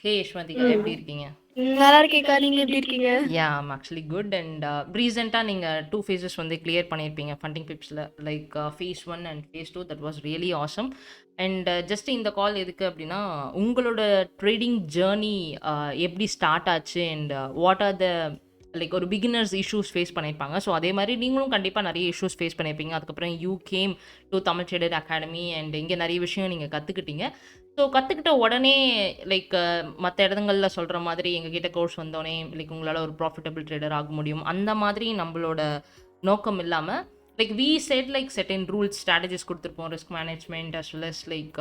ஹே யஷ்வந்திகா, ம். எப்படி இருக்கீங்க? நல்லா இருக்கேன்க்கா. நீங்க எப்படி இருக்கீங்க? Yeah I'm actually good and ரீசெண்டாக நீங்கள் 2 ஃபேஸஸ் வந்து கிளியர் பண்ணியிருப்பீங்க ஃபண்டிங் பிப்ஸில். Like phase 1 and phase 2 that was really awesome. And just இந்த கால் எதுக்கு அப்படின்னா, உங்களோட ட்ரேடிங் ஜேர்னி எப்படி ஸ்டார்ட் ஆச்சு and what are the like ஒரு பிகினர்ஸ் இஷ்யூஸ் ஃபேஸ் பண்ணியிருப்பாங்க. ஸோ அதே மாதிரி நீங்களும் கண்டிப்பாக நிறைய இஷ்யூஸ் ஃபேஸ் பண்ணியிருப்பீங்க. அதுக்கப்புறம் you came to Tamil trader academy and இங்கே நிறைய விஷயம் நீங்கள் கற்றுக்கிட்டீங்க. ஸோ கத்துக்கிட்ட உடனே லைக் மத்த இடங்கள்ல சொல்ற மாதிரி எங்ககிட்ட கோர்ஸ் வந்தோனே லைக் உங்களால ஒரு ப்ராஃபிட்டபிள் ட்ரேடர் ஆக முடியும். அந்த மாதிரி நம்மளோட நோக்கம் இல்லாம, like we set like certain rules, strategies குடுத்திருப்போம். Risk management as well as like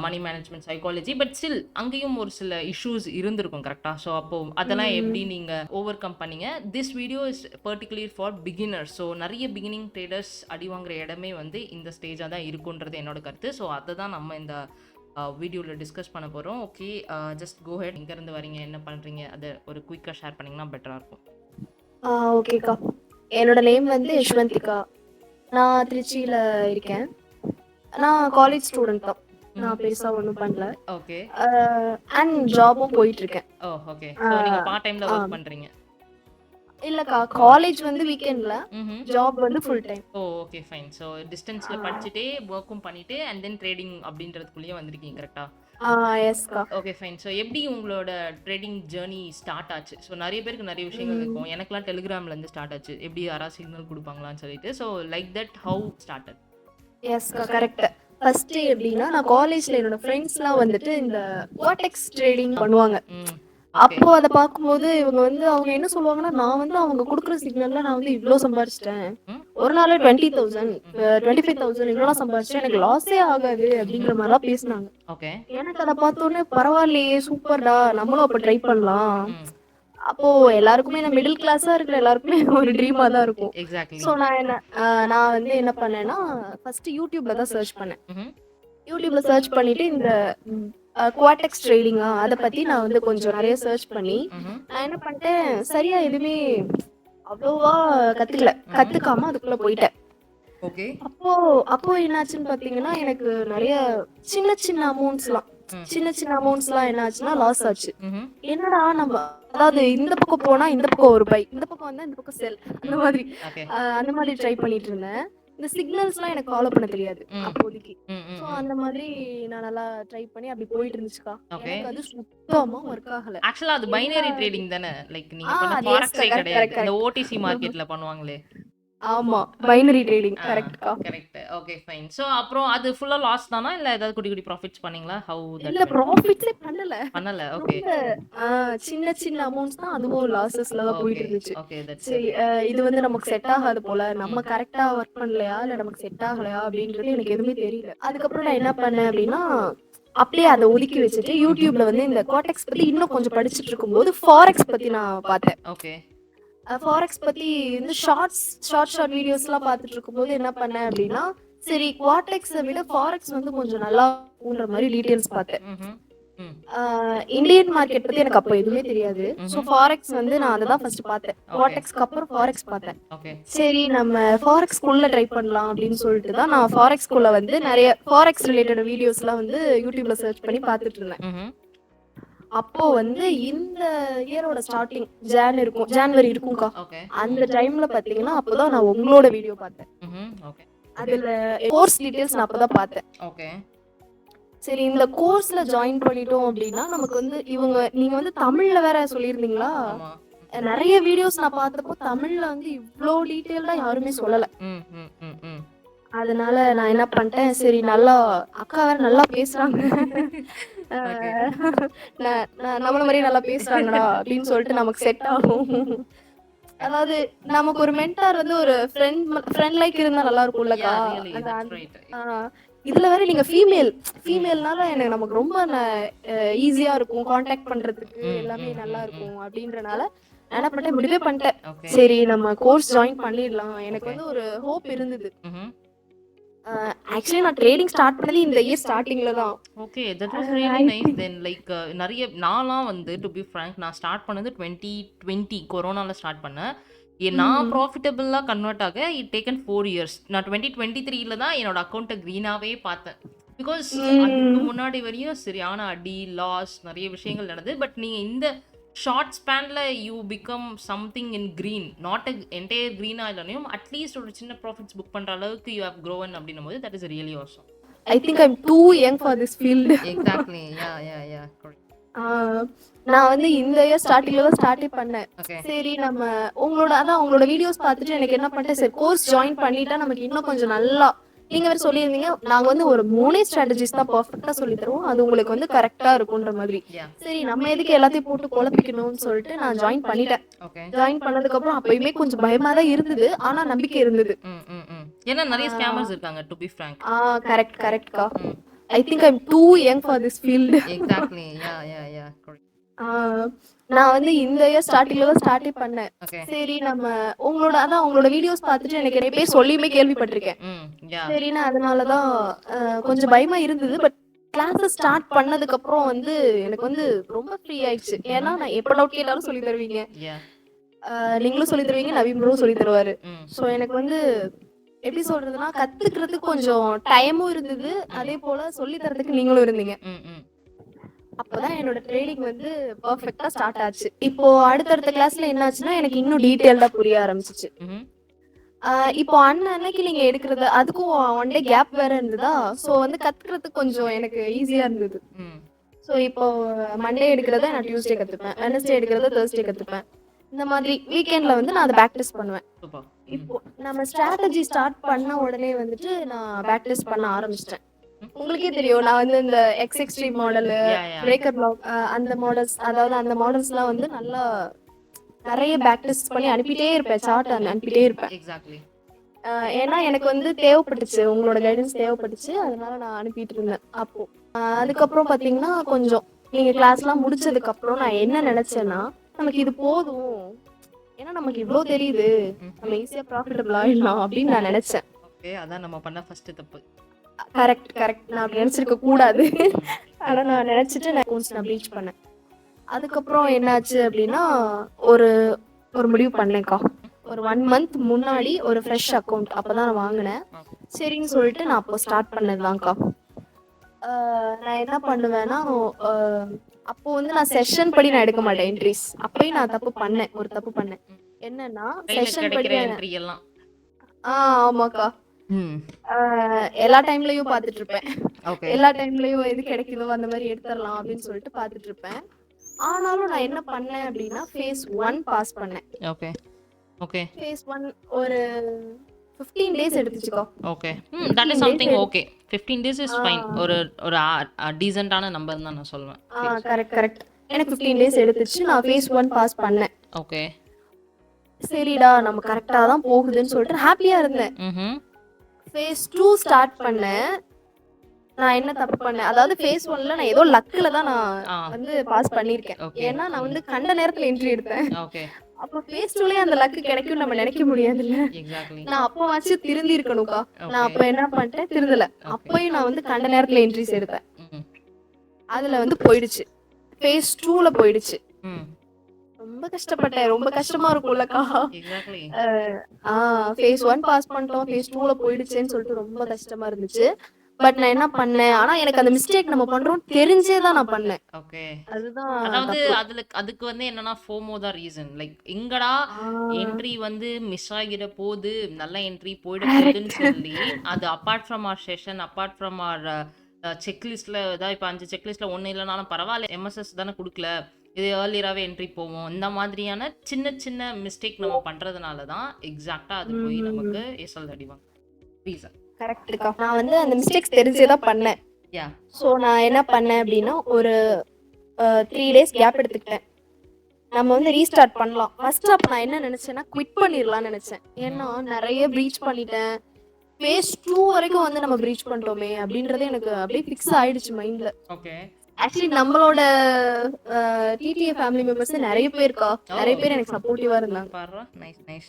money management, psychology. But still அங்கேயும் ஒரு சில இஷ்யூஸ் இருந்திருக்கும் கரெக்ட்டா? ஸோ அப்போ அதெல்லாம் எப்படி ம். நீங்க ஓவர் கம் பண்ணீங்க? This video is particularly for beginners. So நெறைய பிகினிங் ட்ரேடர்ஸ் அடி வாங்குற இடமே வந்து இந்த ஸ்டேஜா தான் இருக்குன்றது என்னோட கருத்து. ஸோ அத தான் நம்ம இந்த வீடியோவில் டிஸ்கஸ் பண்ண போகிறோம். Okay, just go ahead. எங்கேருந்து வரீங்க, என்ன பண்ணுறீங்க, அதை ஒரு குயிக்காக ஷேர் பண்ணிங்கன்னா பெட்டராக இருக்கும். ஆ ஓகேக்கா. என்னோட நேம் வந்து யஷ்வந்திகா. நான் திருச்சியில இருக்கேன். நான் காலேஜ் ஸ்டூடெண்ட் தான். நான் பெருசா ஒண்ணும் பண்ணல. ஓகே. அ அண்ட் ஜாபும் போயிட்டு இருக்கேன். ஓ ஓகே. ஆ ஸோ நீங்கள் பார்ட் டைமில் ஆ ஒர்க் பண்ணுறீங்க. இல்லக்கா. காலேஜ் வந்து வீக்கெண்ட்ல, ம்ஹ்ம். ஜாப் வந்து ஃபுல் டைம். ஓ ஓகே ஃபைன். ஸோ ஆ டிஸ்டன்ஸில் படிச்சுட்டே ஒர்க்கும் பண்ணிட்டு அண்ட் தென் ட்ரேடிங் அப்படின்றதுக்குள்ளேயே வந்திருக்கீங்க கரெக்டா? ஆ எஸ்க்கா. Okay fine. ஸோ எப்படி உங்களோட ட்ரேடிங் ஜேர்னி ஸ்டார்ட் ஆச்சு? ஸோ நிறைய பேருக்கு நிறைய விஷயங்கள் ம். இருக்கும். எனக்கெல்லாம் டெலிகிராம்லேருந்து ஸ்டார்ட் ஆச்சு. எப்படி யாராவது சிக்னல் கொடுப்பாங்களான்னு சொல்லிட்டு. So like that how started? எஸ்க்கா கரெக்ட். ஃபர்ஸ்ட் எப்படின்னா, நான் காலேஜ்ல என்னோட ஃப்ரெண்ட்ஸ்லாம் வந்துட்டு இந்த வாட்டெக்ஸ் ட்ரேடிங் பண்ணுவாங்க. ம். ஓகே. அப்போ அத பார்க்கும்போது இவங்க வந்து அவங்க என்ன சொல்லுவாங்கன்னா, நான் வந்து அவங்க குடுக்குற சிக்னல்ல நான் வந்து இவ்ளோ சம்பாரிச்சுட்டேன். ம். ஒரு நாள்ல 20,000 25,000 இவ்ளோலாம் சம்பாரிச்சுட்டேன். எனக்கு லாஸே ஆகாது அப்படிங்கிற மாரிலாம் பேசுனாங்க. ஓகே. எனக்கு அத பார்த்தோனே பரவாயில்லையே, சூப்பர்டா! நம்மளும் அப்ப ட்ரை பண்ணலாம். ம். அப்போ எல்லாருக்குமே இந்த மிடில் கிளாஸா இருக்கிற எல்லாருக்குமே ஒரு ட்ரீமா தான் இருக்கும். எக்ஸாக்ட்லி. ஸோ நான் வந்து என்ன பண்ணேன்னா, ஃபர்ஸ்ட் YouTubeல தான் சர்ச் பண்ணேன். ம்ஹ்ம். YouTubeல சர்ச் பண்ணிட்டு இந்த ம் குவாட்டெக்ஸ் ட்ரேடிங்கா அத பத்தி நான் வந்து கொஞ்சம் நெறைய சர்ச் பண்ணி, ம்ஹ்ம். நான் என்ன பண்ணிட்டேன், சரியா எதுவுமே அவ்வளவா கத்துக்கல. ம்ஹ்ம். கத்துக்காம அதுக்குள்ள போயிட்டேன். ஓகே. அப்போ அப்போ என்னாச்சுன்னு பார்த்தீங்கன்னா, எனக்கு நெறைய சின்ன சின்ன அமௌண்ட்ஸ்லாம் ம். சின்ன சின்ன அமௌண்ட்ஸ்லாம் என்ன ஆச்சுன்னா லாஸ் ஆச்சு. ம்ஹ்ம். என்னடா நம்ம அதாவது இந்த பக்கம் போனா இந்த பக்கம் ஒரு பை, இந்த பக்கம் வந்தா இந்த பக்கம் செல் அந்த மாதிரி ஓகே. அந்த மாதிரி ட்ரை பண்ணிட்டு இருந்தேன். இந்த சிக்னல்ஸ்லாம் எனக்கு ஃபாலோ பண்ண தெரியாது ம். அப்போதைக்கு. ம். ம். ஸோ ம். அந்த மாதிரி நான் நல்லா ட்ரை பண்ணி அப்படி போயிட்டு இருந்துச்சுக்கா. ஓகே. எனக்கு அது சுத்தமா ஒர்க் ஆகல. ஆக்சுவலா அது என்ன பைனரி ட்ரேடிங் தானே? லைக் நீங்க ஆ பண்ண அது எஸ்க்கா. ஃபாரெக்ஸே கரெக்ட், கிடையாது. கரெக்ட், இந்த கரெக்ட். ஓடிசி மார்க்கெட்ல பண்ணுவாங்களே. ஆமா. Binary trading. ஆ கரெக்ட்க்கா. கரெக்ட். Okay fine. சோ அப்புறம் அது ஃபுல்லா லாஸ் தானா? இல்ல ஏதாவது குட்டி குட்டி ப்ராஃபிட்ஸ் பண்ணீங்களா? ஹவ் தட் இல்ல வென்ட்? ப்ராஃபிட்ஸே பண்ணல. பண்ணல. ஓகே. ரொம்ப ஆ சின்ன சின்ன அமௌண்ட்ஸ் தான் அதுவும் லாஸஸ்ல தான் ஓகே. போயிட்டு இருந்துச்சு. ஓகே. தட்ஸ் சரி குட். இது வந்து நமக்கு செட் ஆகாது போல. நம்ம ம். கரெக்ட்டா ஒர்க் பண்ணலையா? இல்ல நமக்கு செட் ஆகலையா? அப்படின்றது எனக்கு எதுவுமே தெரியல. அதுக்கப்புறம் நான் என்ன பண்ணேன் அப்படின்னா, அப்படியே அத ஒதுக்கி வச்சுட்டு YouTubeல வந்து இந்த குவாட்டெக்ஸ் பத்தி இன்னும் கொஞ்சம் படிச்சுட்டு இருக்கும்போது, ஃபாரெக்ஸ் பத்தி நான் பார்த்தேன். ஓகே. ஃபாரெக்ஸ் பத்தி இந்த ஷார்ட் வீடியோஸ்லாம் பார்த்துட்டு இருக்கும்போது என்ன பண்ணேன் அப்படின்னா, சரி குவாட்டெக்ஸ விட ஃபாரெக்ஸ் வந்து கொஞ்சம் நல்லா இருக்குன்ற மாரி டீட்டெயில்ஸ் பார்த்தேன். ம்ஹ்ம். ம். இந்தியன் மார்க்கெட் பத்தி எனக்கு அப்ப எதுவுமே தெரியாது. ஸோ ம்ஹ்ம். ஃபாரெக்ஸ் வந்து நான் அத தான் ஃபர்ஸ்ட் பார்த்தேன். ஓகே. குவாட்டெக்ஸ்க்கு அப்புறம் ஃபாரெக்ஸ் பார்த்தேன். ஓகே. சரி நம்ம ஃபாரெக்ஸ்குள்ள ட்ரை பண்ணலாம் அப்படின்னு சொல்லிட்டு தான் நான் ஃபாரெக்ஸ்குள்ள வந்து நெறைய ஃபாரெக்ஸ் ரிலேட்டட் வீடியோஸ்லாம் வந்து YouTubeல சர்ச் பண்ணி பார்த்துட்டு இருந்தேன். ம்ஹ்ம். அப்போ வந்து இந்த இயரோட ஸ்டார்ட்டிங் ஜான்வரி இருக்கும்க்கா. ஓகே. அந்த டைம்ல பார்த்தீங்கன்னா, அப்பதான் நான் உங்களோட வீடியோ பார்த்தேன். ம்ஹ்ம். ஓகே. அதுல கோர்ஸ் டீடைல்ஸ் நான் அப்பதான் பார்த்தேன். ஓகே. சரி இந்த கோர்ஸ்ல ஜாயின் பண்ணிட்டோம் அப்படின்னா, நமக்கு வந்து நீங்க வந்து தமிழ்ல வேற சொல்லியிருந்தீங்களா? ஆமா. நெறைய வீடியோஸ் நான் பார்த்தப்போ தமிழ்ல வந்து இவ்ளோ டீட்டெயில்டா யாருமே சொல்லல. ம். ம். ம். ம். அதனால நான் என்ன பண்ணிட்டேன், சரி நல்லா அக்கா வேற நல்லா பேசுறாங்க. அ ஓகே. ந ந நம்மள மாரியே நல்லா பேசுறாங்கடா அப்படின்னு சொல்லிட்டு நமக்கு செட் ஆகும். அதாவது நமக்கு ஒரு மென்டார் வந்து ஒரு ஃப்ரெண்ட் லைக் இருந்தா நல்லா இருக்கும்லக்கா. Yeah, really. அந்த That's right. ஆ இதுல வேற நீங்க ஃபீமேல்னால எனக்கு நமக்கு ரொம்ப ஈஸியா இருக்கும். கான்டாக்ட் பண்றதுக்கு ம். எல்லாமே ம். நல்லா ம். ம். இருக்கும் அப்படின்றனால நான் என்ன பண்ணிட்டேன், முடிவே பண்ணிட்டேன். ஓகே. சரி நம்ம கோர்ஸ் ஜாயின் பண்ணிடலாம். எனக்கு ஓகே. வந்து ஒரு ஹோப் இருந்தது. ம்ஹ்ம். ஆக்சுவலி நான் ட்ரேடிங் ஸ்டார்ட் பண்ணது இந்த இயர் ஸ்டார்டிங்ல தான். Okay. That was really nice then. Like நெறைய நான்லாம் வந்து டு பி ஃப்ராங்க் நான் ஸ்டார்ட் பண்ணது 2020 கொரோனால ஸ்டார்ட் பண்ணேன். நான் ம். ப்ராஃபிட்டபிளா கன்வெர்ட் ஆக இட் டேக்கன் 4 இயர்ஸ். நான் 2023ல தான் என்னோட அக்கவுண்ட்ட கிரீனாவே பார்த்தேன். பிகாஸ் அதுக்கு ம். முன்னாடி வரையும் சரியான அடி, லாஸ் நெறைய விஷயங்கள் நடந்தது. பட் நீங்க இந்த ஷார்ட் ஸ்பேன்ல you become something in green. Not a entire கிரீனா இல்லனாலும் அட்லீஸ்ட் ஒரு சின்ன ப்ராஃபிட்ஸ் புக் பண்ற அளவுக்கு யூ ஹேவ் க்ரோவன் அப்படின்னும்போது that is really awesome. I think I am too young for this field. Exactly. Yeah. Correct. ஆ, நான் வந்து இந்த இயர் ஸ்டார்டிங்ல தான் ஸ்டார்ட்டே பண்ணேன். ஓகே. சரி நம்ம உங்களோட வீடியோஸ் பார்த்துட்டு எனக்கு என்ன பண்ணிட்டேன், சரி கோர்ஸ் ஜாயின் பண்ணிட்டா நமக்கு இன்னும் கொஞ்சம் நல்லா நீங்க வேற சொல்லியிருந்தீங்க, நாங்க வந்து ஒரு 3 ஸ்ட்ராட்டஜிஸ் தான் பெர்ஃபெக்ட்டா சொல்லி தருவோம். அது உங்களுக்கு வந்து கரெக்ட்டா இருக்குன்ற மாதிரி. யா. சரி நம்ம எதுக்கு எல்லாத்தையும் போட்டு குழப்பிக்கணும்னு சொல்லிட்டு நான் ஜாயின் பண்ணிட்டேன். ஓகே. ஜாயின் பண்ணதுக்கு அப்புறம் அப்பயுமே கொஞ்சம் பயமா தான் இருந்தது. ஆனா நம்பிக்கை இருந்தது. ஏன்னா ஆ, நெறைய ஸ்கேமர்ஸ் இருக்காங்க டு பி ஃபிராங்க். ஆ கரெக்ட்க்கா. ம். I think I am too young for this field. Exactly. Yeah. Correct. ஆ, நான் வந்து இந்த இயர் ஸ்டார்டிங்ல தான் ஸ்டார்ட்டே பண்ணேன். ஓகே. சரி நம்ம உங்களோட வீடியோஸ் பார்த்துட்டு எனக்கு நிறைய பேர் சொல்லியுமே கேள்விப்பட்டிருக்கேன். யா. சரின்னு அதனால தான் கொஞ்சம் பயமா இருந்தது. பட் கிளாஸஸ் ஸ்டார்ட் பண்ணதுக்கு அப்புறம் வந்து எனக்கு வந்து ரொம்ப ஃப்ரீ ஆயிடுச்சு. ஏன்னா நான் எப்ப டவுட் கேட்டாலும் சொல்லி தருவீங்க. யா. நீங்களும் சொல்லி தருவீங்க, நவீன் ப்ரோவும் சொல்லி தருவாரு. ம். ஸோ எனக்கு வந்து எப்படி சொல்றதுன்னா கத்துக்கிறதுக்கு கொஞ்சம் டைமும் இருந்தது. அதே போல சொல்லி தரதுக்கு நீங்களும் இருந்தீங்க. ம். அப்பதான் என்னோட ட்ரேடிங் வந்து பெர்ஃபெக்ட்டா ஸ்டார்ட் ஆச்சு. இப்போ அடுத்தடுத்த கிளாஸ்ல என்ன ஆச்சுன்னா எனக்கு இன்னும் டீடைல்டா புரிய ஆரம்பிச்சுச்சு. ம்ஹ்ம். இப்போ அன்னைக்கு நீங்க எடுக்கிறது அதுக்கும் ஒன் டே கேப் வேற இருந்ததா, ஸோ வந்து கத்துக்கிறதுக்கு கொஞ்சம் எனக்கு ஈஸியா இருந்தது. ம். ஸோ இப்போ மண்டே எடுக்கிறத நான் டியூஸ்டே கத்துப்பேன், வெனஸ்டே எடுக்கிறத தேர்ஸ்டே கத்துப்பேன். இந்த மாதிரி வீக்கெண்ட்ல வந்து நான் அதை பேக் டெஸ்ட் பண்ணுவேன். சூப்பர். இப்போ நம்ம ஸ்ட்ராட்டஜி ஸ்டார்ட் பண்ண உடனே வந்துட்டு நான் பேக் டெஸ்ட் பண்ண ஆரம்பிச்சிட்டேன். உங்களுக்கே தெரியும் நான் வந்து இந்த எக்ஸ் எக்ஸ்ட்ரீம் மாடலு, யா. பிரேக்கர் பிளாக் அந்த மாடல்ஸ், அதாவது அந்த மாடல்ஸ்லாம் வந்து நல்லா நிறைய பேக் டெஸ்ட் பண்ணி அனுப்பிட்டே இருப்பேன், சார்ட் அனுப்பிட்டே இருப்பேன். எக்ஸாக்ட்லி. ஏன்னா எனக்கு வந்து தேவைப்பட்டுச்சு, உங்களோட கைடன்ஸ் தேவைப்பட்டுச்சு, அதனால நான் அனுப்பிட்டு இருந்தேன் அப்போ. அதுக்கப்புறம் பார்த்தீங்கன்னா கொஞ்சம் நீங்க கிளாஸ்லாம் முடிச்சதுக்கு அப்புறம் நான் என்ன நினைச்சேன்னா நமக்கு இது போதும், ஏன்னா நமக்கு இவ்வளோ தெரியுது, நம்ம ஈஸியா ப்ராஃபிட்டபிள் ஆயிடலாம் அப்படின்னு நான் நினைச்சேன். ஓகே. அதான் நம்ம பண்ண ஃபர்ஸ்ட் தப்பு. கரெக்ட். நான் அப்படி நினைச்சிருக்க கூடாது. ஆனா நான் நினைச்சிட்டு நான் அக்கௌண்ட்ஸ் நான் ப்ரீச் பண்ணேன். அதுக்கப்புறம் என்னாச்சு அப்படின்னா ஒரு ஒரு முடிவு பண்ணேன்க்கா. ஒரு 1 மந்த் முன்னாடி ஒரு ஃப்ரெஷ் அக்கௌண்ட் அப்பதான் நான் வாங்கினேன். சரின்னு சொல்லிட்டு நான் அப்போ ஸ்டார்ட் பண்ணதுதான்க்கா. நான் என்ன பண்ணுவேன்னா அப்போ வந்து நான் செஷன் படி நான் எடுக்க மாட்டேன் என்ட்ரிஸ். அப்பயும் நான் ஒரு தப்பு பண்ணேன். என்னன்னா கையில செஷன் படி கிடைக்கிற என்ட்ரி எல்லாம். ஆமாக்கா. ம். எல்லா டைம்லயும் பார்த்துட்டு இருப்பேன். ஓகே. எல்லா டைம்லயும் எது கிடைக்குதோ அந்த மாதிரி எடுத்துடலாம் அப்படின்னு சொல்லிட்டு பார்த்துட்டு இருப்பேன். ஆனாலும் நான் என்ன பண்ணேன் அப்படின்னா ஃபேஸ் 1 பாஸ் பண்ணேன். ஓகே. ஃபேஸ் 1 ஒரு 15 டேஸ் எடுத்துச்சுக்கோ. Okay. That is something okay. 15 days is fine. ஒரு ஒரு டீசென்ட்டான நம்பர் தான் நான் சொல்லுவேன். கரெக்ட். எனக்கு 15 டேஸ் எடுத்துச்சு. நான் ஃபேஸ் 1 பாஸ் பண்ணேன். ஓகே. சரிடா நம்ம கரெக்டா தான் போகுதுன்னு சொல்லிட்டு ஹாப்பியா இருந்தேன். ஃபேஸ் 2 ஸ்டார்ட் பண்ணேன். நான் என்ன தப்பு பண்ணேன், அதாவது ஃபேஸ் 1ல நான் ஏதோ லக்ல தான் நான் வந்து பாஸ் பண்ணியிருக்கேன். ஏன்னா நான் வந்து கண்ட நேரத்துல என்ட்ரி எடுத்தேன். ஓகே. அப்ப ஃபேஸ் 2லயே அந்த லக் கிடைக்கும் நம்ம நினைக்க முடியாதுல்ல. எக்ஸாக்ட்லி. நான் அப்பவாச்சும் திருந்தி இருக்கணும்க்கா. நான் அப்ப என்ன பண்ணிட்டேன், திருந்தல. அப்பயும் நான் வந்து கண்ட நேரத்துல என்ட்ரிஸ் எடுத்தேன். அதுல வந்து போயிடுச்சு, ஃபேஸ் 2ல போயிடுச்சு. ரொம்ப கஷ்டப்பட்டேன். ரொம்ப கஷ்டமா இருக்கும்லக்கா. எக்ஸாக்ட்லி. ஃபேஸ் 1 பாஸ் பண்ணிட்டோம், ஃபேஸ் 2ல போயிடுச்சேன்னு சொல்லிட்டு ரொம்ப கஷ்டமா இருந்துச்சு. பட் நான் என்ன பண்ணேன், ஆனா எனக்கு அந்த மிஸ்டேக் நம்ம பண்றோம் தெரிஞ்சே தான் நான் பண்ணேன். ஓகே. அதுதான் அதாவது தப்பு. அதுக்கு வந்து என்னன்னா ஃபோமோ தான் ரீசன். லைக் எங்கடா என்ட்ரி வந்து மிஸ் ஆகிட போது, நல்ல என்ட்ரி போயிட போகுதுன்னு சொல்லி அது apart from our session, apart from our செக்லிஸ்ட்ல ஏதாவது இப்போ 5 செக்லிஸ்ட்ல ஒன்று இல்லைனாலும் பரவாயில்ல, எம்எஸ்எஸ் தானே கொடுக்கல, இது ஏர்லியராகவே என்ட்ரி போவோம். இந்த மாதிரியான சின்ன சின்ன மிஸ்டேக் நம்ம பண்றதுனால தான் எக்ஸாக்டா அது போய் நமக்கு எஸ்எல் அடிவாங்க. ரீசன் கரெக்ட்டுக்கா. நான் வந்து அந்த மிஸ்டேக்ஸ் தெரிஞ்சே தான் பண்ணேன். யா. ஸோ நான் என்ன பண்ணேன் அப்படின்னா ஒரு 3 டேஸ் கேப் எடுத்துக்கிட்டேன். நம்ம வந்து ரீஸ்டார்ட் பண்ணலாம். ஃபர்ஸ்ட் அப்ப நான் என்ன நினைச்சேன்னா குவிட் பண்ணிடலாம்னு நினைச்சேன். ஏன்னா நிறைய ப்ரீச் பண்ணிட்டேன். ஃபேஸ் 2 வரைக்கும் வந்து நம்ம ப்ரீச் பண்ணிட்டோமே அப்படின்றது எனக்கு அப்படியே ஃபிக்ஸ் ஆயிடுச்சு மைண்ட்ல. ஓகே. ஆக்சுவலி நம்மளோட டிடிஏ ஃபேமிலி மெம்பர்ஸ் நிறைய பேர்க்கா, நிறைய பேர் எனக்கு சப்போர்ட்டிவா இருந்தாங்க. பாரு, நைஸ்.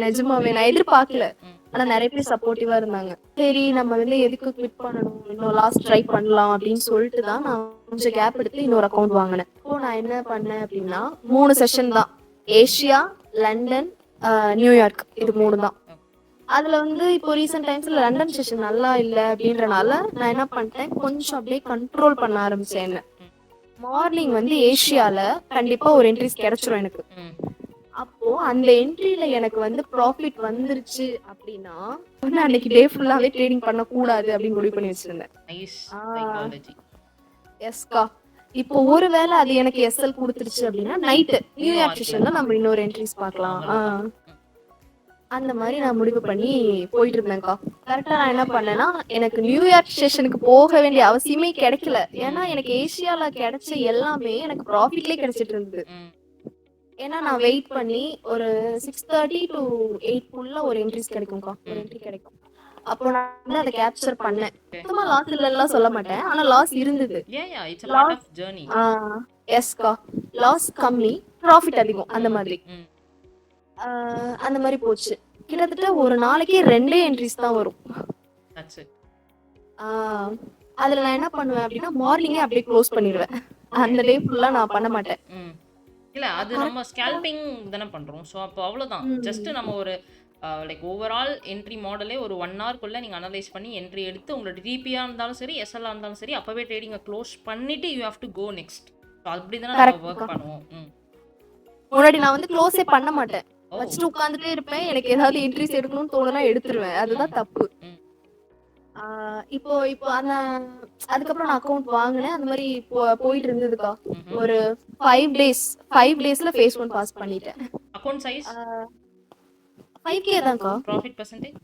நிஜமாவே நான் எதிர்பார்க்கல, ஆனா நிறைய பேர் சப்போர்ட்டிவா இருந்தாங்க. சரி நம்ம வந்து எதுக்கு குவிட் பண்ணணும், இன்னும் லாஸ்ட் ட்ரை பண்ணலாம் அப்படின்னு சொல்லிட்டு தான் நான் கொஞ்சம் கேப் எடுத்து இன்னொரு அக்கௌண்ட் வாங்கினேன். இப்போ நான் என்ன பண்ணேன் அப்படின்னா 3 செஷன் தான், ஏஷியா, லண்டன், நியூயார்க், இது 3 தான். அதுல வந்து இப்போ ரீசெண்ட் டைம்ஸ்ல லண்டன் செஷன் நல்லா இல்ல அப்படின்றனால நான் என்ன பண்ணிட்டேன், கொஞ்சம் அப்படியே கண்ட்ரோல் பண்ண ஆரம்பிச்சேன் என்ன. ம். மார்னிங் வந்து ஏஷியால கண்டிப்பா ஒரு என்ட்ரிஸ் கிடைச்சிரும் எனக்கு. ம். அப்போ அந்த என்ட்ரில எனக்கு வந்து ப்ராஃபிட் வந்துருச்சு அப்படின்னா நான் அன்னைக்கு டே ஃபுல்லாவே ட்ரேடிங் பண்ண கூடாது அப்படின்னு முடிவு பண்ணி வச்சிருந்தேன். நைஸ் ஆ சைக்காலஜி. எஸ்கா. இப்போ ஒருவேளை அது எனக்கு எஸ்எல் கொடுத்துருச்சு அப்படின்னா நைட்டு நியூ இயர் செஷன்ல நம்ம இன்னொரு என்ட்ரிஸ் பார்க்கலாம். அவ்வளவுதான். அந்த மாதிரி நான் முடிவு பண்ணி போயிட்டு இருந்தேன்க்கா. கரெக்டா நான் என்ன பண்ணேன்னா, எனக்கு நியூ இயர் செஷனுக்கு போக வேண்டிய அவசியமே கிடைக்கல. ஏன்னா எனக்கு ஏசியால கிடைச்ச எல்லாமே எனக்கு ப்ராஃபிட்லேயே கிடைச்சிட்டு இருந்தது. ம். ஏன்னா நான் வெயிட் பண்ணி ஒரு 6:30 to 8 ஒரு என்ட்ரிஸ் கிடைக்கும்க்கா. ஒரு என்ட்ரி கிடைக்கும். அப்போ நான் வந்து அதை கேப்சர் பண்ணேன். சுத்தமா லாஸ் இல்லைன்னுலாம் சொல்ல மாட்டேன், ஆனா லாஸ் இருந்தது. Yeah, it's a part of journey. எஸ்கா. லாஸ் கம்மி, ப்ராஃபிட் அதிகம், அந்த மாதிரி. ம். அந்த மாதிரி போச்சு. கிட்டத்தட்ட ஒரு நாளைக்கு 2 என்ட்ரிஸ் தான் வரும். That's it. அதுல நான் என்ன பண்ணுவேன் அப்படின்னா மார்னிங்கே அப்படியே க்ளோஸ் பண்ணிடுவேன். அந்த டே ஃபுல்லா நான் பண்ண மாட்டேன். ம். இல்ல அது நம்ம ஸ்கேல்பிங் தானே பண்றோம். ஸோ அப்போ அவ்வளோதான். ஜஸ்ட் நம்ம ஒரு லைக் ஓவரால் என்ட்ரி மாடலே ஒரு 1 ஹவர்க்குள்ள நீங்க அனலைஸ் பண்ணி என்ட்ரி எடுத்து உங்களோட டிபியா இருந்தாலும் சரி, எஸ்எல்ஆ இருந்தாலும் சரி, அப்பவே ட்ரேடிங்கை க்ளோஸ் பண்ணிட்டு you have to go next. So அப்படி தானே நம்ம ஒர்க் பண்ணுவோம். முன்னாடி நான் வந்து க்ளோஸே பண்ண மாட்டேன். ஓ. வச்சுட்டு உட்காந்துட்டே இருப்பேன். எனக்கு ஏதாவது என்ட்ரிஸ் எடுக்கணும்னு தோணுனா எடுத்துருவேன். அதுதான் தப்பு. ம். இப்போ இப்போ அந்த அதுக்கப்புறம் நான் அக்கௌண்ட் வாங்கினேன். அந்த மாதிரி போயிட்டு இருந்ததுக்கா. ஒரு 5 டேஸ்ல ஃபேஸ் 1 பாஸ் பண்ணிட்டேன். அக்கவுண்ட் சைஸ் 5K தான்க்கா. Profit percentage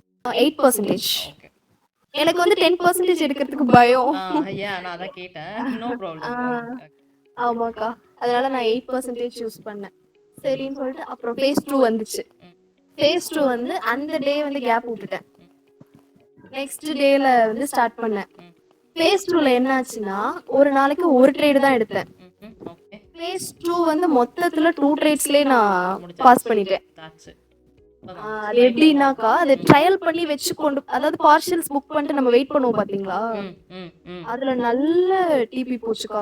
8%. ஓகே. எனக்கு வந்து 10% எடுக்கிறதுக்கு பயம். ஐயா நான் அதான் கேட்டேன். No problem. ஆமாக்கா. அதனால நான் 8% யூஸ் பண்ணேன். சரின்னு சொல்லிட்டு அப்புறம் ஃபேஸ் 2 வந்துச்சு. ஃபேஸ் 2 வந்து அந்த டே வந்து கேப் விட்டுட்டேன். நெக்ஸ்ட் டேல வந்து ஸ்டார்ட் பண்ணேன். ஃபேஸ் 2ல என்ன ஆச்சுன்னா ஒரு நாளைக்கு ஒரு ட்ரேட் தான் எடுத்தேன். ஓகே. ஃபேஸ் 2 வந்து மொத்தத்துல 2 ட்ரேட்ஸ்லயே நான் பாஸ் பண்ணிட்டேன். That's it. அது எப்படின்னாக்கா அது ட்ரையல் பண்ணி வச்சு கொண்டு, அதாவது பார்ஷியல்ஸ் புக் பண்ணிட்டு நம்ம வெயிட் பண்ணுவோம் பாத்தீங்களா, அதுல நல்ல டிபி போச்சுக்கா.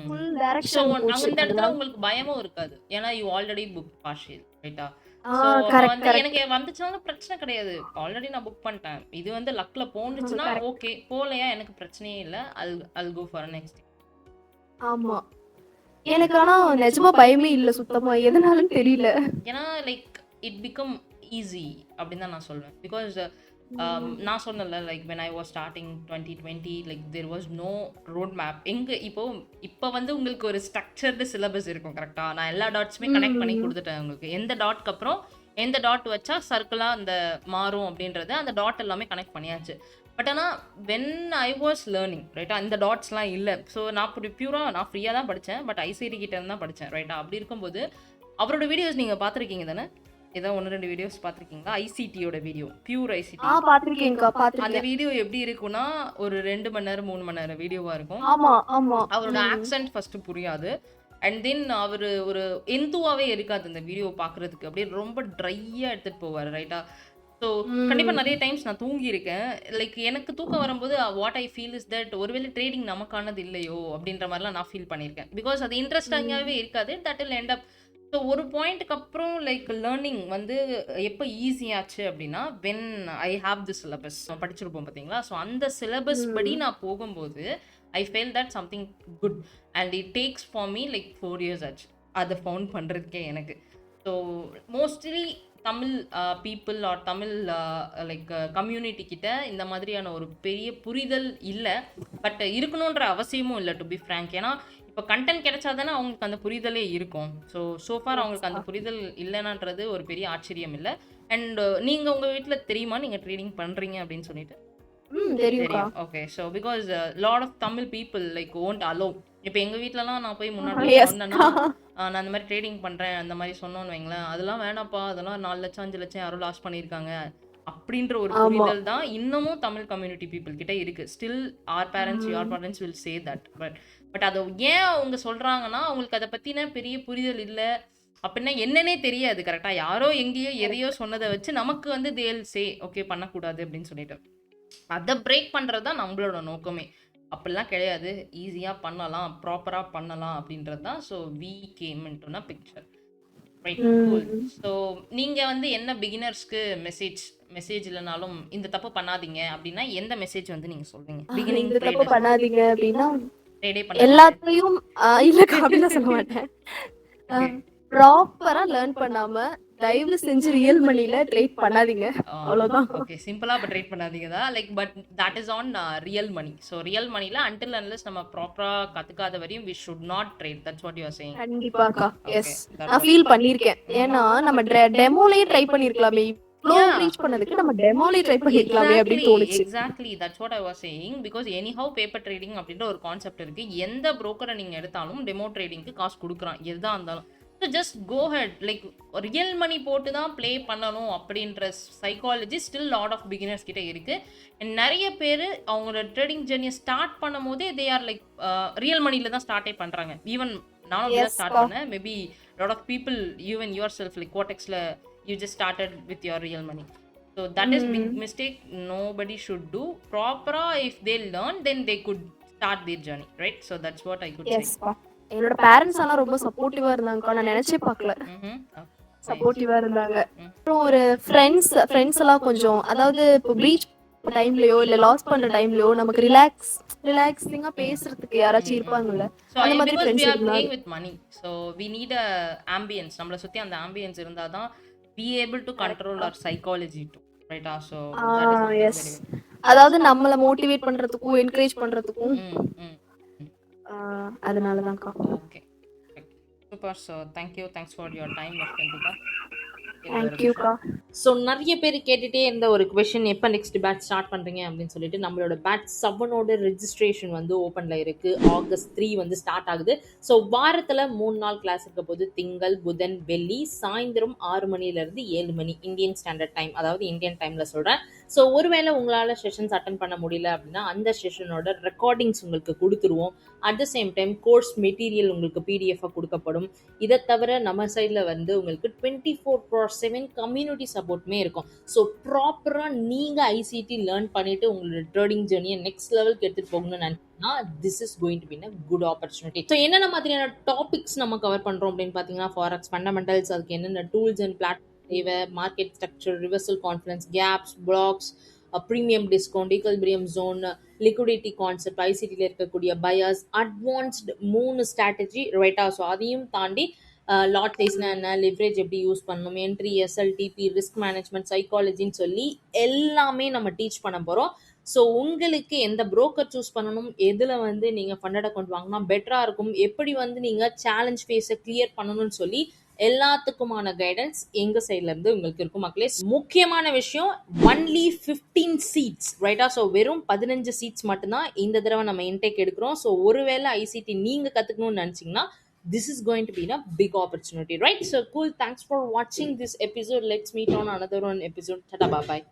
ஃபுல் ஸோ டைரக்ஷன் போச்சு. அந்த இடத்துல உங்களுக்கு பயமும் இருக்காது. ஏன்னா யூ ஆல்ரெடி புக் பார்ஷியல் ரைட்டா. Correct correct. எனக்கு வந்துச்சுனாலும் பிரச்சனை கிடையாது. ஆல்ரெடி நான் புக் பண்ணிட்டேன். இது வந்து லக்ல போனுச்சுன்னா ஓகே, போலையா எனக்கு பிரச்சனையே இல்லை. I'll go for next. ஆமா. எனக்கு ஆனா நிஜமா பயமே இல்ல சுத்தமா. எதனாலன்னு தெரியல. ஏன்னா லைக் இட் பிகம் ஈஸி அப்படின்னு தான் நான் சொல்வேன். பிகாஸ் நான் சொன்னல like when I was starting 2020 like there was no road map. இப்போ வந்து உங்களுக்கு ஒரு ஸ்ட்ரக்சர்டு சிலபஸ் இருக்கும் கரெக்டா. நான் எல்லா டாட்ஸுமே கனெக்ட் பண்ணி கொடுத்துட்டேன் உங்களுக்கு. எந்த டாட்க்கு அப்புறம் எந்த டாட் வச்சா சர்க்கிளாக அந்த மாறும் அப்படின்றது அந்த டாட் எல்லாமே கனெக்ட் பண்ணியாச்சு. பட் ஆனால் வென் ஐ வாஸ் லேர்னிங் ரைட்டா இந்த டாட்ஸ்லாம் இல்லை. ஸோ நான் பியூராக நான் ஃப்ரீயாக தான் படித்தேன். பட் ஐசிடி கிட்ட தான் படித்தேன் ரைட்டா. அப்படி இருக்கும்போது அவரோட வீடியோஸ் நீங்கள் பார்த்துருக்கீங்க தானே? ஏதோ 1-2 வீடியோஸ் பார்த்துருக்கீங்களா? ஐசிடியோட வீடியோ, பியூர் ஐசிடி. பாத்திருக்கேன்க்கா, பாத்திருக்கேன். அந்த வீடியோ எப்படி இருக்கும்னா ஒரு 2 மணி நேரம் 3 மணி நேரம் வீடியோவா இருக்கும். ஆமா ஆமா. அவரோட ஆக்சென்ட் ஃபர்ஸ்ட் புரியாது. அண்ட் தென் அவர் ஒரு எந்துவாவே இருக்காது அந்த வீடியோ பார்க்குறதுக்கு. அப்படியே ரொம்ப ட்ரையாக எடுத்துகிட்டு போவார் ரைட்டா. ஸோ கண்டிப்பாக நிறைய டைம்ஸ் நான் தூங்கியிருக்கேன். லைக் எனக்கு தூக்கம் வரும்போது what I feel is that ஒருவேளை ட்ரேடிங் நமக்கானது இல்லையோ அப்படின்ற மாதிரிலாம் நான் ஃபீல் பண்ணியிருக்கேன். பிகாஸ் அது இன்ட்ரெஸ்டாகவே இருக்காது. That will end up. So ஒரு பாயிண்ட்டுக்கு அப்புறம் லைக் லேர்னிங் வந்து எப்போ ஈஸியாச்சு அப்படின்னா when I have the syllabus படிச்சிருப்போம் பார்த்தீங்களா. ஸோ அந்த சிலபஸ் படி நான் போகும்போது I feel that something good. And it takes for me like 4 years ஆச்சு அதை ஃபவுண்ட் பண்ணுறதுக்கே எனக்கு. So mostly Tamil people are Tamil like community கிட்ட இந்த மாதிரியான ஒரு பெரிய புரிதல் இல்லை. பட் இருக்கணுன்ற அவசியமும் இல்லை டு பி ஃப்ரேங்க். ஏன்னா இப்போ கண்டென்ட் கிடைச்சா தானே அவங்களுக்கு அந்த புரிதலே இருக்கும். ஸோ சோஃபார் அவங்களுக்கு அந்த புரிதல் இல்லைனான்றது ஒரு பெரிய ஆச்சரியம் இல்லை. அண்ட் நீங்கள் உங்கள் வீட்டில் தெரியுமா நீங்கள் ட்ரேடிங் பண்ணுறீங்க அப்படின்னு சொல்லிட்டு? தெரியும். Okay. So because lot of Tamil people like won't allow. இப்போ எங்கள் வீட்டிலலாம் நான் போய் முன்னாடி சொன்னேன்னா நான் அந்த மாதிரி ட்ரேடிங் பண்ணுறேன் அந்த மாதிரி சொன்னோன்னு வைங்களேன், அதெல்லாம் வேணாப்பா, அதெல்லாம் 4 லட்சம் 5 லட்சம் யாரும் லாஸ் பண்ணியிருக்காங்க அப்படின்ற ஒரு புரிதல் தான் இன்னமும் தமிழ் கம்யூனிட்டி பீப்புள் கிட்ட இருக்கு. Still our parents your parents will say that. But அதை ஏன் அவங்க சொல்கிறாங்கன்னா அவங்களுக்கு அதை பற்றின பெரிய புரிதல் இல்லை அப்படின்னா என்னன்னே தெரியாது கரெக்டாக. யாரோ எங்கேயோ எதையோ சொன்னதை வச்சு நமக்கு வந்து தேல் சே ஓகே பண்ணக்கூடாது அப்படின்னு சொல்லிட்டு அதை பிரேக் பண்ணுறது தான் நம்மளோட நோக்கமே. அப்படிலாம் கிடையாது, ஈஸியாக பண்ணலாம், ப்ராப்பராக பண்ணலாம் அப்படின்றது தான். So we came into picture. Right, cool. Hmm. So நீங்க வந்து என்ன பிகினர்ஸ்க்கு மெசேஜ் இல்லனாலும் இந்த தப்பு பண்ணாதீங்க அப்படின்னா எந்த மெசேஜ் வந்து நீங்க சொல்வீங்க? பிகினிங் இந்த தப்பு ட்ரேடர்ஸ் பண்ணாதீங்க அப்படின்னா, ட்ரேடே பண்ணாதீங்க. எல்லாத்தையும் இல்லக்கா அப்படிலாம் சொல்ல மாட்டேன். ஓகே. ப்ராப்பரா லேர்ன் பண்ணாம, தயவு செஞ்சு ரியல் மணில ட்ரேட் பண்ணாதீங்க. அவ்வளோதான். ஓகே. சிம்பிளா அப்ப ட்ரேட் பண்ணாதீங்க தான். Like but that is on real money. So real மனில அன்டில் அன்லெஸ் நம்ம ப்ராப்பரா கத்துக்காத வரையும் we should not trade. That's what you are saying. கண்டிப்பாக்கா. ஓகே. எஸ். தட் நான் வாஸ் ஃபீல் பண்ணியிருக்கேன். ஏன்னா, நம்ம டெமோலயே ட்ரை பண்ணியிருக்கலாமே. இவ்ளோ Yeah. ரீச் பண்ணதுக்கு நம்ம டெமோலயே ட்ரை பண்ணியிருக்கலாமே அப்படின்னு தோணுச்சு. Exactly that's what I was saying. Because anyhow paper trading அப்படின்ற ஒரு கான்செப்ட் இருக்கு. எந்த புரோக்கரை நீங்க எடுத்தாலும் டெமோ ட்ரேடிங்க்கு காசு குடுக்குறான். எதா இருந்தாலும். So just go ahead. Like real money போட்டு தான் ப்ளே பண்ணணும் அப்படின்ற psychology still lot of beginners கிட்ட இருக்கு. And நிறைய பேர் அவங்களோட ட்ரேடிங் ஜெர்னியை ஸ்டார்ட் பண்ணும் போதே தே ஆர் லைக் ரியல் மணில தான் ஸ்டார்ட்டே பண்றாங்க. ஈவன் நானும் அப்படிதான் ஸ்டார்ட் Yes, பண்ணேன். Maybe lot of people even yourself like கோடெக்ஸ்ல you just started with your real money. So that is big mistake nobody should do. Proper if they learn then they could start their journey, right? So that's what I could say. எஸ்ப்பா. என்னோட parents எல்லாம் ரொம்ப சப்போர்ட்டிவா இருந்தாங்கக்கா. நான் நினைச்சே பார்க்கல. Mm-hmm. Okay. சப்போர்ட்டிவா இருந்தாங்க. அப்புறம் ஒரு ஃப்ரெண்ட்ஸ் எல்லாம் கொஞ்சம், அதாவது இப்போ ப்ரீச் டைம்லயோ இல்ல லாஸ் பண்ற டைம்லயோ நமக்கு ரிலாக்ஸிங்கா பேசுறதுக்கு யாராச்சும் இருப்பாங்கல்ல. So அந்த மாதிரி because we ஃப்ரெண்ட்ஸ் are இருந்தாங்க. playing with money, so we need a ambience. நம்மள சுத்தி அந்த ambience இருந்தா தான் be able to control our psychology too, right? So that is something yes. very very. அதாவது நம்மள மோட்டிவேட் பண்றதுக்கும் என்கரேஜ் பண்றதுக்கும் Mm. அதனாலதான்க்கா. Okay. Super. So thanks for your time, Vashantika. தேங்க்யூக்கா. ஸோ நிறைய பேர் கேட்டுகிட்டே இருந்த ஒரு கொஷின், எப்போ நெக்ஸ்ட் பேட்ச் ஸ்டார்ட் பண்ணுறீங்க அப்படின்னு சொல்லிட்டு, நம்மளோட பேட்ச் 7ஓட ரெஜிஸ்ட்ரேஷன் வந்து ஓப்பனில் இருக்குது. August 3 வந்து ஸ்டார்ட் ஆகுது. ஸோ வாரத்தில் 3 நாள் கிளாஸ் இருக்க போது திங்கள் புதன் வெள்ளி சாயந்தரம் 6 மணிலேருந்து 7 மணி இந்தியன் ஸ்டாண்டர்ட் டைம், அதாவது இந்தியன் டைமில் சொல்கிறேன். ஸோ ஒருவேளை உங்களால் செஷன்ஸ் அட்டன் பண்ண முடியல அப்படின்னா அந்த செஷனோட ரெக்கார்டிங்ஸ் உங்களுக்கு கொடுத்துருவோம். At the same time course material உங்களுக்கு பிடிஎஃபாக கொடுக்கப்படும். இதை தவிர நம்ம சைடில் வந்து உங்களுக்கு 24/7 கம்யூனிட்டி சப்போர்ட்டுமே இருக்கும். ஸோ ப்ராப்பராக நீங்கள் ஐசிடி லேர்ன் பண்ணிவிட்டு உங்களோட ட்ரேடிங் ஜேர்னியை நெக்ஸ்ட் லெவலுக்கு எடுத்துகிட்டு போகணும்னு நினைச்சீங்கன்னா this is going to be a good opportunity. So என்னென்ன மாதிரியான டாபிக்ஸ் நம்ம கவர் பண்ணுறோம் அப்படின்னு பார்த்தீங்கன்னா, ஃபாரெக்ஸ் ஃபண்டமெண்டல்ஸ், அதுக்கு என்னென்ன டூல்ஸ் அண்ட் பிளாட்ஃபார்ம் தேவை, market structure, reversal confidence, gaps, blocks, premium discount, equilibrium zone, liquidity concept, ஐசிடியில் இருக்கக்கூடிய பயாஸ், அட்வான்ஸ்டு 3 ஸ்ட்ராட்டஜி, ரைட்டா? ஸோ அதையும் தாண்டி லாட் சைஸ்னா என்ன, லிவரேஜ் எப்படி யூஸ் பண்ணணும், என்ட்ரி, எஸ்எல்டிபி, ரிஸ்க் மேனேஜ்மெண்ட், சைக்காலஜின்னு சொல்லி எல்லாமே நம்ம டீச் பண்ண போகிறோம். ஸோ உங்களுக்கு எந்த புரோக்கர் சூஸ் பண்ணணும், எதில் வந்து நீங்கள் ஃபண்டட் அக்கௌண்ட் வாங்கினா பெட்டராக இருக்கும், எப்படி வந்து நீங்கள் சேலஞ்ச் ஃபேஸை கிளியர் பண்ணணும்னு சொல்லி எல்லாத்துக்குமான கைடன்ஸ் எங்க சைட்ல இருந்து உங்களுக்கு இருக்கும் மக்களே. முக்கியமான விஷயம், ஒன்லி 15 சீட்ஸ், ரைட்டா? ஸோ வெறும் 15 சீட்ஸ் மட்டும்தான் இந்த தடவை நம்ம இன்டேக் எடுக்கிறோம். ஸோ ஒருவேளை ஐசிடி நீங்க கத்துக்கணும்னு நினைச்சீங்கன்னா this is going to be a big opportunity, right? So cool, thanks for watching this episode. Let's meet on another one episode. Tata, bye bye.